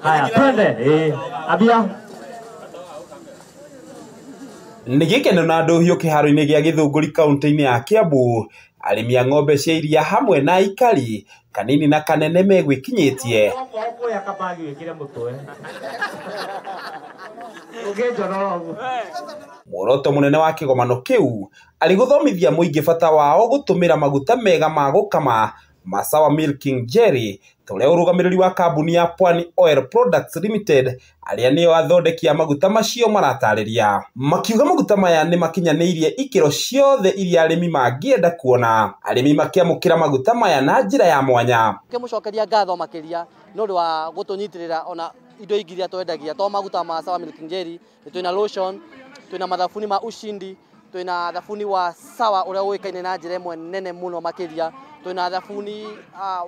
Haya, twende. Abia. Nĩ gĩkeno na ndũhiũ kĩharo-inĩ gĩa Gĩthũngũri kaunti-inĩ ya Kiambu, arĩmi a ng'ombe cia iria hamwe na aikari kanini na kanene megwĩkinyĩtie muoroto mũnene wa kĩgomano kĩu arĩ gũthomithia mũingĩ bata wao gũtũmĩra maguta mega ma gũkama ma Sawa Milking Jelly, tũrĩa ũrũgamĩrĩri wa kambuni ya Pwani Oil Products Limited arĩa nĩo athondeki a maguta macio maratarĩria. Makiuga maguta maya nĩ makinyanĩirie ikĩro ciothe iria arĩmi mangĩenda kuona, arĩmi makĩamũkĩra maguta maya na njĩra ya mwanya. Kĩmũcokeria ngatho makĩria nĩ ũndũ wa gũtũnyitĩrĩra ona indo ingĩ iria twendagia to maguta ma Sawa Milking Jelly, twĩna lotion, twĩna mathabuni ma Ushindi, twĩna thabuni wa Sawa ũrĩa ũĩkaine na njĩra ĩmwe nene mũno makĩria, twĩna thabuni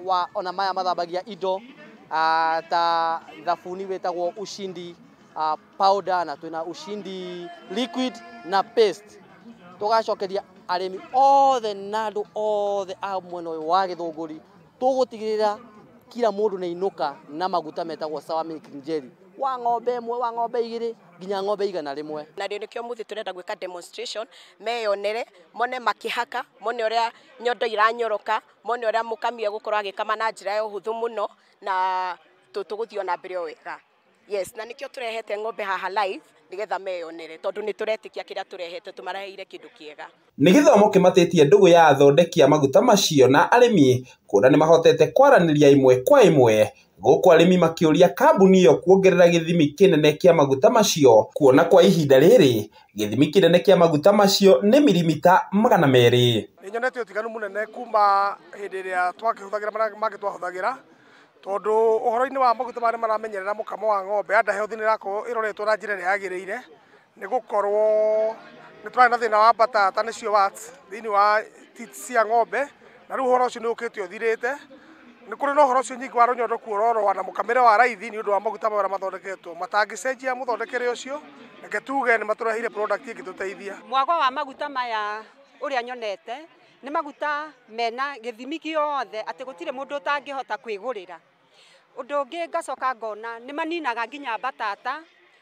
wa ona maya mathambagia indo ta thabuni wetagwo Ushindi powder, na twĩna Ushindi liquid na paste. Tugacokeria arĩmi othe na andũ othe a mwena ũyũ wa Gĩthũngũri tũgũtigĩrĩra kila mũndũ nĩ inuka na maguta metagwo Sawa Milking Jelly, wa ng'ombe ĩmwe, wa ng'ombe igĩrĩ, nginya ng'ombe igana rĩmwe. Na rĩu nĩkĩo mũthĩ tũrenda gwĩka demonstration, meyonere, mone makĩhaka, mone ũrĩa nyondo iranyoroka, mone ũrĩa mũkami egũkorwo agĩkama na njĩra ya ũhũthũ mũno, na tũgũthiĩ na mbere o wega. Yes, na nĩkĩo tũrehete ng'ombe haha live nĩgetha meyonere, tondũ nĩ tũretĩkia kĩrĩa tũrehete tũmareheire kĩndũ kĩega. Nĩ gĩthomo kĩmatĩtie ndũgũ ya athondeki a maguta macio na arĩmi kuona nĩ mahotete kwaranĩria ĩmwe kwa ĩmwe, gũkũ arĩmi makĩũria kambuni ĩyo kuongerera gĩthimi kĩnene kĩa maguta macio, kuona kwa ihinda rĩrĩ gĩthimi kĩnene kĩa maguta macio nĩ milimita 200. Nĩnyonete ũtiganu mũnene kuma hĩndĩ ĩrĩa twakĩhũthagĩra mangĩ twahũthagĩra, tondũ ũhoro-inĩ wa maguta marĩa maramenyerera mũkamo wa ng'ombe anda health nĩ ĩrakorwo ĩroretwo na njĩra ĩrĩa yagĩrĩire, nĩ gũkorwo nĩ twarĩ na thĩna wa batata nĩcio warts thĩinĩ wa tits cia ng'ombe, na rĩu ũhoro ũcio nĩ ũkĩte ũthirĩte. Nĩ kũrĩ na ũhoro ũcio nyingĩ wa rũnyondo kuororoa na mũkamĩre wa raithi nĩ ũndũ wa maguta marĩa mathondeketwo, matangĩcenjia mũthondekere ũcio, reke tuge nĩ matũrehire product ĩngĩtũteithia. Mwago wa maguta maya ũrĩa nyonete nĩ maguta mena gĩthimi gĩothe atĩ gũtirĩ mũndũ ũtangĩhota kwĩgũrĩra. Ũndũ ũngĩ ngacoka ngona nĩ maninaga nginya batata,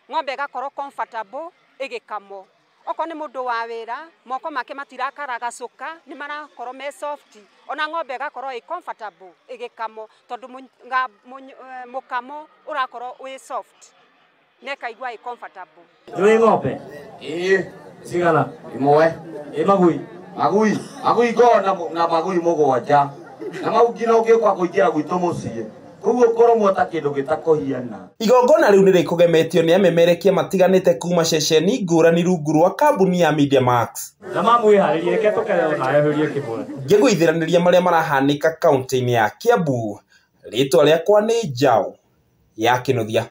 ng'ombe ĩgakorwo comfortable ĩgĩkamwo. Okorwo nĩ mũndũ wa wĩra, moko make matirakaraga cuka, nĩ marakorwo me soft, ona ng'ombe ĩgakorwo ĩ comfortable ĩgĩkamwo, tondũ mũkamo ũrakorwo wĩ soft, nekaigua ĩ comfortable. Nĩ ng'ombe? Cigana? Ĩmwe. Magui? Magui ngona na magui mũgwanja. Na mau nginya ũngĩũka kũingĩra gwitũ mũciĩ. Koguo korwo ta kĩndũ gĩtakũhiana. Igongona rĩu nĩ rĩkũgemetio nĩ amemerekia matiganĩte kuma ceceni ngũrani rungu rwa kambuni ya Media Max. Na mamwĩharĩrie reke tũkere na eherie kĩmwe. Ngĩgũithĩranĩria marĩa marahanĩka kaunti-inĩ ya Kiambu, rĩtwa rĩakwa nĩ Njaũ ya Kĩnuthia.